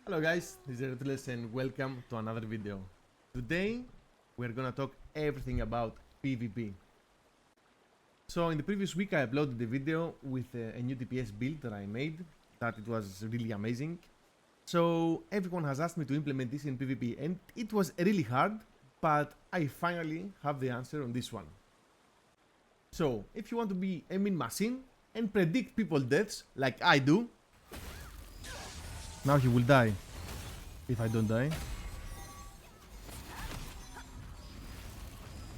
Hello guys, this is Th3Ruthless and welcome to another video. Today we're gonna talk everything about PvP. So in the previous week I uploaded a video with a new DPS build that I made, that it was really amazing. So everyone has asked me to implement this in PvP and it was really hard, but I finally have the answer on this one. So if you want to be a mean machine and predict people's deaths like I do, now he will die. If I don't die.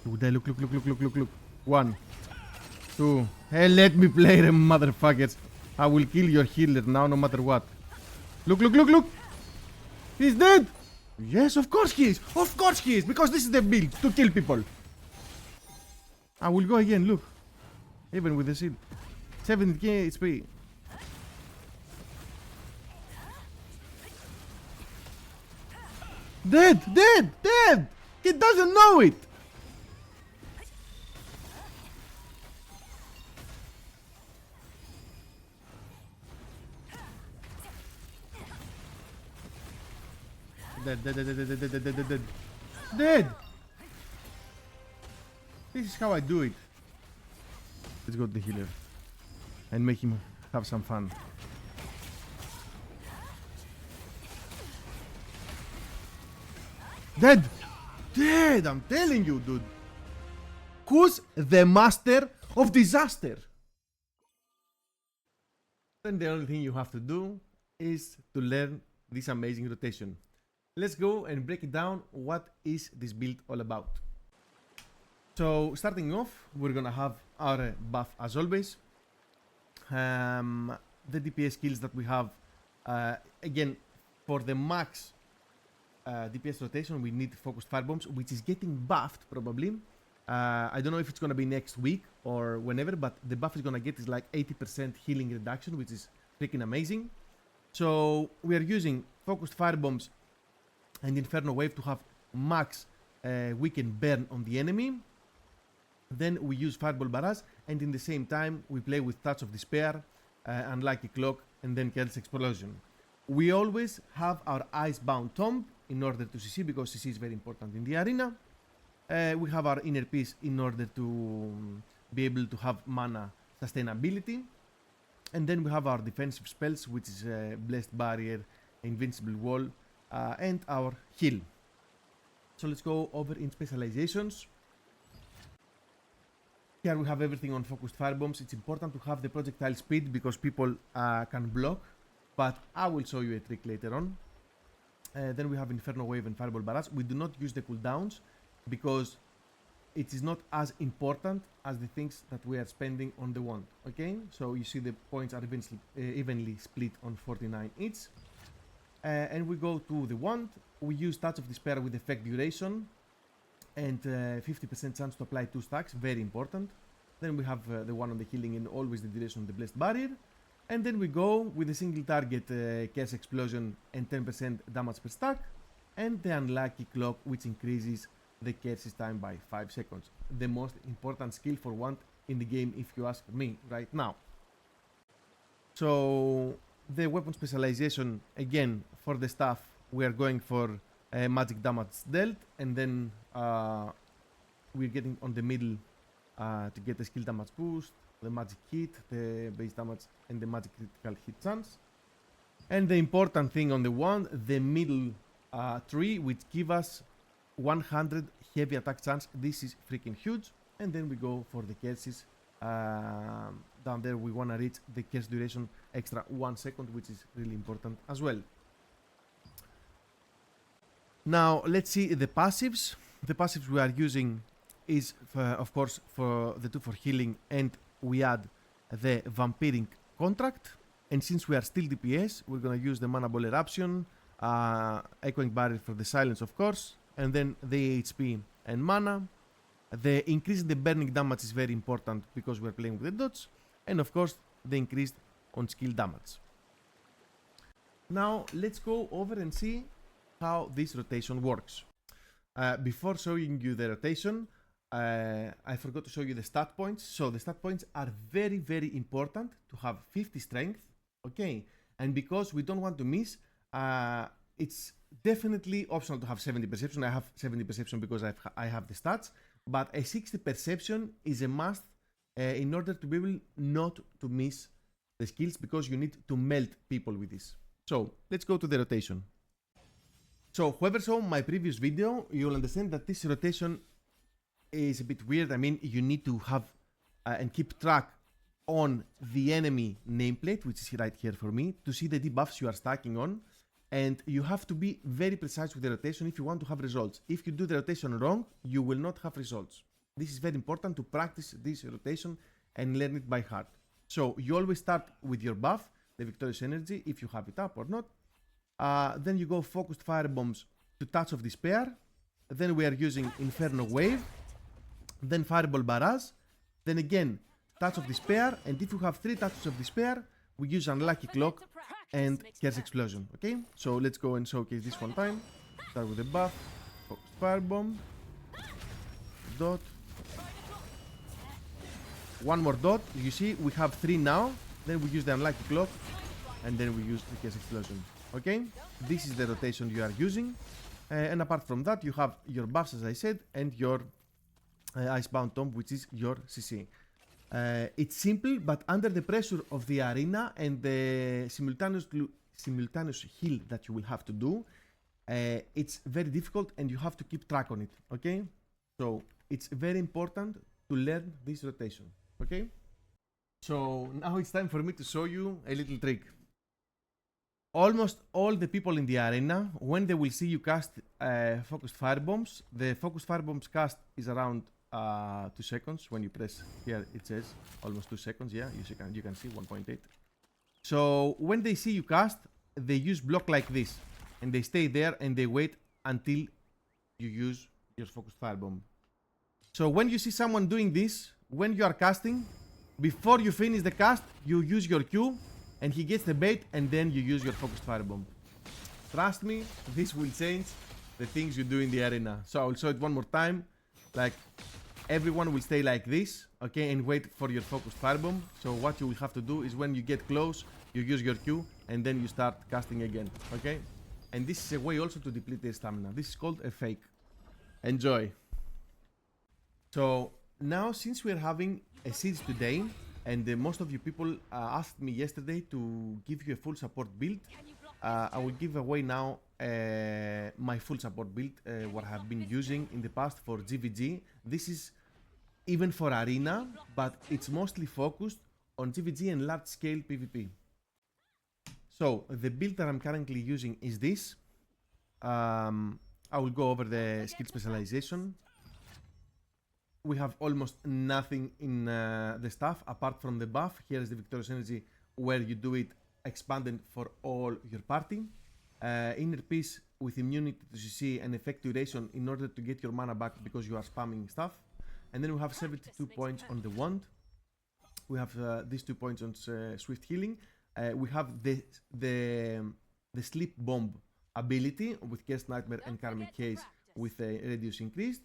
He will die. Look. 1, 2. Hey, let me play them, motherfuckers. I will kill your healer now, no matter what. Look. He's dead. Yes, of course he is. Of course he is. Because this is the build, to kill people. I will go again, look. Even with the shield. 70k HP. Dead! He doesn't know it! Dead! This is how I do it. Let's go to the healer and make him have some fun. Dead! I'm telling you, dude. Who's the master of disaster? Then the only thing you have to do is to learn this amazing rotation. Let's go and break it down. What is this build all about? So starting off, we're gonna have our buff as always. The DPS skills that we have, again, for the max DPS rotation, we need focused firebombs, which is getting buffed probably. I don't know if it's gonna be next week or whenever, but the buff is gonna get is like 80% healing reduction, which is freaking amazing. So we are using focused firebombs and Inferno Wave to have max weaken burn on the enemy. Then we use Fireball Barrage, and in the same time we play with Touch of Despair, Unlucky Clock, and then Chaos Explosion. We always have our Icebound Tomb in order to CC, because CC is very important in the arena. We have our Inner Peace in order to be able to have mana sustainability. And then we have our defensive spells, which is Blessed Barrier, Invincible Wall, and our Heal. So let's go over in specializations. Here we have everything on focused firebombs. It's important to have the projectile speed because people can block, but I will show you a trick later on. Then we have Inferno Wave and Fireball Barrage. We do not use the cooldowns because it is not as important as the things that we are spending on the wand. Okay, so you see the points are evenly split on 49 each. And we go to the wand. We use Touch of Despair with effect duration and 50% chance to apply 2 stacks, very important. Then we have the one on the healing and always the duration of the Blessed Barrier. And then we go with a single target Chaos Explosion and 10% damage per stack, and the Unlucky Clock, which increases the Chaos time by 5 seconds. The most important skill for wand in the game, if you ask me right now. So the weapon specialization, again, for the staff, we are going for magic damage dealt, and then we're getting on the middle to get the skill damage boost, the magic hit, the base damage, and the magic critical hit chance. And the important thing on the wand, the middle tree, which give us 100 heavy attack chance. This is freaking huge. And then we go for the curses. Down there we want to reach the curse duration extra 1 second, which is really important as well. Now let's see the passives. The passives we are using is of course for the 2 for healing, and we add the Vampiric Contract. And since we are still DPS, we're gonna use the Mana Ball Eruption, Echoing Barrier for the silence of course, and then the HP and mana. The increase in the burning damage is very important because we're playing with the dots, and of course the increase on skill damage. Now let's go over and see how this rotation works. Before showing you the rotation, I forgot to show you the stat points. So the stat points are very important to have 50 strength, okay? And because we don't want to miss, it's definitely optional to have 70 perception. I have 70 perception because I have the stats, but a 60 perception is a must in order to be able not to miss the skills, because you need to melt people with this. So let's go to the rotation. So whoever saw my previous video, you'll understand that this rotation is a bit weird. I mean, you need to have and keep track on the enemy nameplate, which is right here for me, to see the debuffs you are stacking on. And you have to be very precise with the rotation if you want to have results. If you do the rotation wrong, you will not have results. This is very important to practice this rotation and learn it by heart. So you always start with your buff, the Victorious Energy, if you have it up or not. Then you go Focused Firebombs to Touch of Despair. Then we are using Inferno Wave. Then Fireball Barrage. Then again, Touch of Despair. And if you have 3 Touches of Despair, we use Unlucky Clock and Curse Explosion. Okay? So let's go and showcase this one time. Start with the buff. Focused Firebomb. Dot. One more dot. You see, we have 3 now. Then we use the Unlucky Clock. And then we use the Curse Explosion. Okay? This is the rotation you are using. And apart from that, you have your buffs, as I said, and your Icebound Tomb, which is your CC. It's simple, but under the pressure of the arena and the simultaneous heal that you will have to do, it's very difficult and you have to keep track on it. Okay? So it's very important to learn this rotation. Okay? So now it's time for me to show you a little trick. Almost all the people in the arena, when they will see you cast Focused Firebombs, the Focused Firebombs cast is around 2 seconds. When you press here, it says almost 2 seconds. Yeah, you can see 1.8. So when they see you cast, they use block like this, and they stay there and they wait until you use your Focused Firebomb. So when you see someone doing this, when you are casting, before you finish the cast, you use your Q, and he gets the bait, and then you use your Focused Firebomb. Trust me, this will change the things you do in the arena. So I will show it one more time. Like, everyone will stay like this, okay, and wait for your Focused Firebomb. So what you will have to do is when you get close, you use your Q, and then you start casting again, okay? And this is a way also to deplete their stamina. This is called a fake. Enjoy. So now, since we are having a siege today, and most of you people asked me yesterday to give you a full support build, I will give away now my full support build, what I have been using in the past for GVG. This is even for Arena, but it's mostly focused on GVG and large scale PvP. So the build that I'm currently using is this. I will go over the skill specialization. We have almost nothing in the stuff apart from the buff. Here is the Victorious Energy, where you do it expanded for all your party. Inner Peace with immunity to CC and effect duration in order to get your mana back because you are spamming stuff. And then we have 72 points on the wand. We have these 2 points on swift healing. We have the sleep bomb ability with Curse Nightmare and Karmic Haze with a radius increased.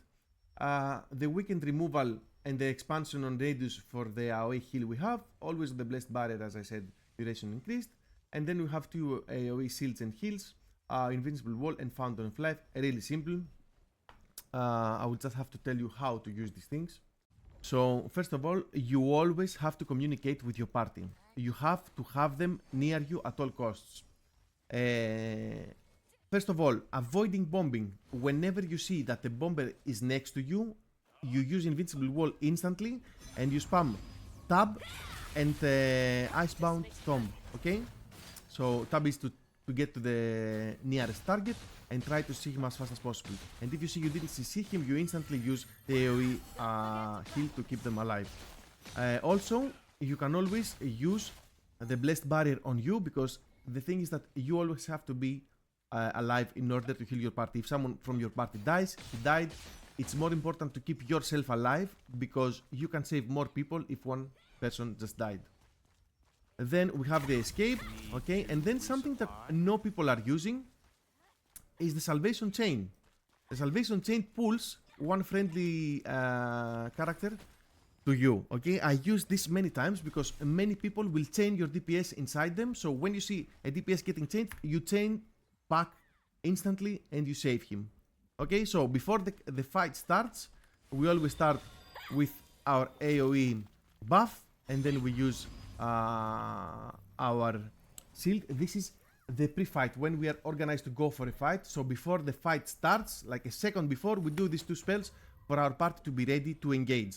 The weekend removal and the expansion on radius for the AoE heal we have. Always the blessed barrier, as I said, duration increased. And then we have 2 AoE shields and heals, invincible wall and fountain of life. Really simple. I will just have to tell you how to use these things. So first of all, you always have to communicate with your party. You have to have them near you at all costs. First of all, avoiding bombing. Whenever you see that the bomber is next to you, you use Invincible Wall instantly and you spam tab and Icebound Tomb, okay? So tab is to get to the nearest target and try to see him as fast as possible. And if you see you didn't see him, you instantly use the AoE heal to keep them alive. Also, you can always use the Blessed Barrier on you, because the thing is that you always have to be alive in order to heal your party. If someone from your party dies, he died, it's more important to keep yourself alive, because you can save more people if one person just died. Then we have the escape, okay, and then something that no people are using is the salvation chain. The salvation chain pulls one friendly character to you, okay? I use this many times because many people will chain your DPS inside them. So when you see a DPS getting chained, you chain back instantly and you save him. Okay, so before the fight starts, we always start with our AoE buff and then we use our shield. This is the pre-fight, when we are organized to go for a fight. So before the fight starts, like a second before, we do these two spells for our party to be ready to engage.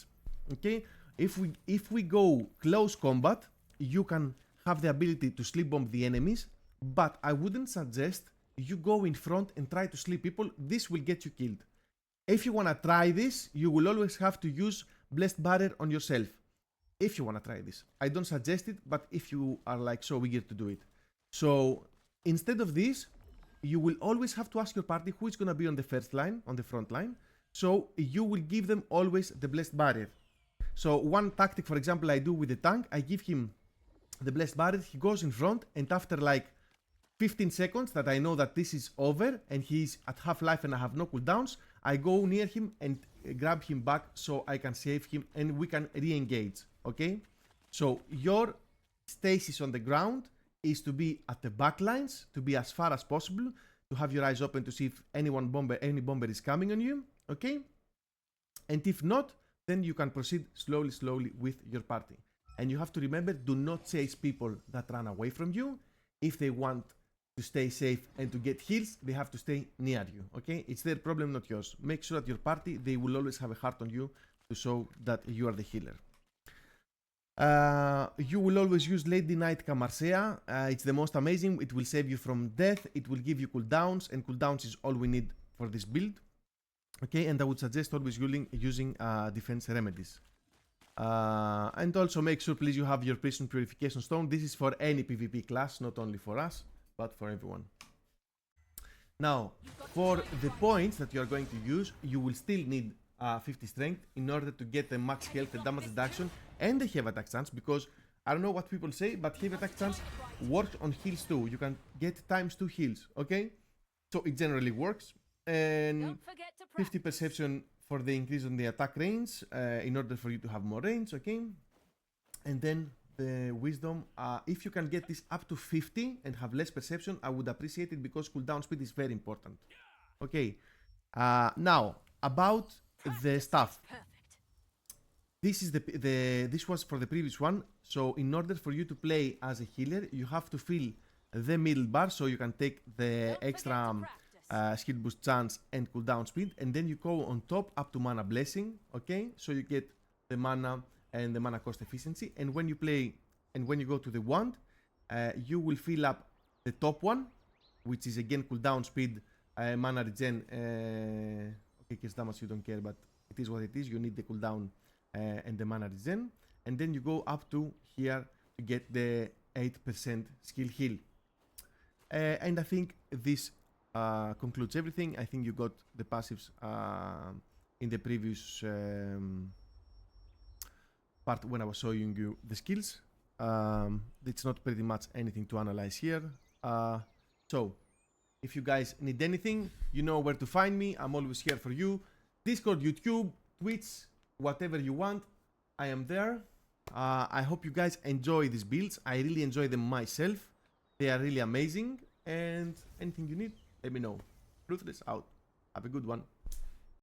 Okay, if we go close combat, you can have the ability to sleep bomb the enemies, but I wouldn't suggest you go in front and try to sleep people. This will get you killed. If you wanna try this, you will always have to use Blessed Barrier on yourself. If you wanna try this, I don't suggest it, but if you are like so eager to do it. So instead of this, you will always have to ask your party who is gonna be on the first line, on the front line. So you will give them always the Blessed Barrier. So one tactic, for example, I do with the tank, I give him the Blessed Barrier, he goes in front, and after like 15 seconds that I know that this is over and he's at half life and I have no cooldowns, I go near him and grab him back so I can save him and we can re-engage. Okay, so your stasis on the ground is to be at the back lines, to be as far as possible, to have your eyes open to see if any bomber is coming on you. Okay, and if not, then you can proceed slowly with your party. And you have to remember, do not chase people that run away from you. If they want to stay safe and to get heals, they have to stay near you. Okay, it's their problem, not yours. Make sure that your party, they will always have a heart on you to show that you are the healer. You will always use Lady Knight Camarcea. It's the most amazing. It will save you from death. It will give you cooldowns, and cooldowns is all we need for this build. Okay, and I would suggest always using defense remedies. And also make sure, please, you have your Prison Purification Stone. This is for any PvP class, not only for us, but for everyone. Now, for the points that you are going to use, you will still need 50 strength in order to get the max health and damage reduction and the heavy attack chance, because I don't know what people say, but heavy attack chance works on heals too. You can get ×2 heals, okay? So it generally works. And 50 perception for the increase on the attack range in order for you to have more range, okay? And then the wisdom, if you can get this up to 50 and have less perception, I would appreciate it, because cooldown speed is very important. Okay, now about the stuff. This is this was for the previous one. So in order for you to play as a healer, you have to fill the middle bar so you can take the extra skill boost chance and cooldown speed, and then you go on top up to mana blessing. Okay, so you get the mana and the mana cost efficiency, and when you play and when you go to the wand, you will fill up the top one, which is again cooldown speed, mana regen. Okay, case damage you don't care, but it is what it is. You need the cooldown and the mana regen, and then you go up to here to get the 8% skill heal. And I think this concludes everything. I think you got the passives in the previous part when I was showing you the skills. It's not pretty much anything to analyze here. So if you guys need anything, you know where to find me. I'm always here for you. Discord, YouTube, Twitch, whatever you want, I am there. I hope you guys enjoy these builds. I really enjoy them myself. They are really amazing. And anything you need, let me know. Ruthless out. Have a good one.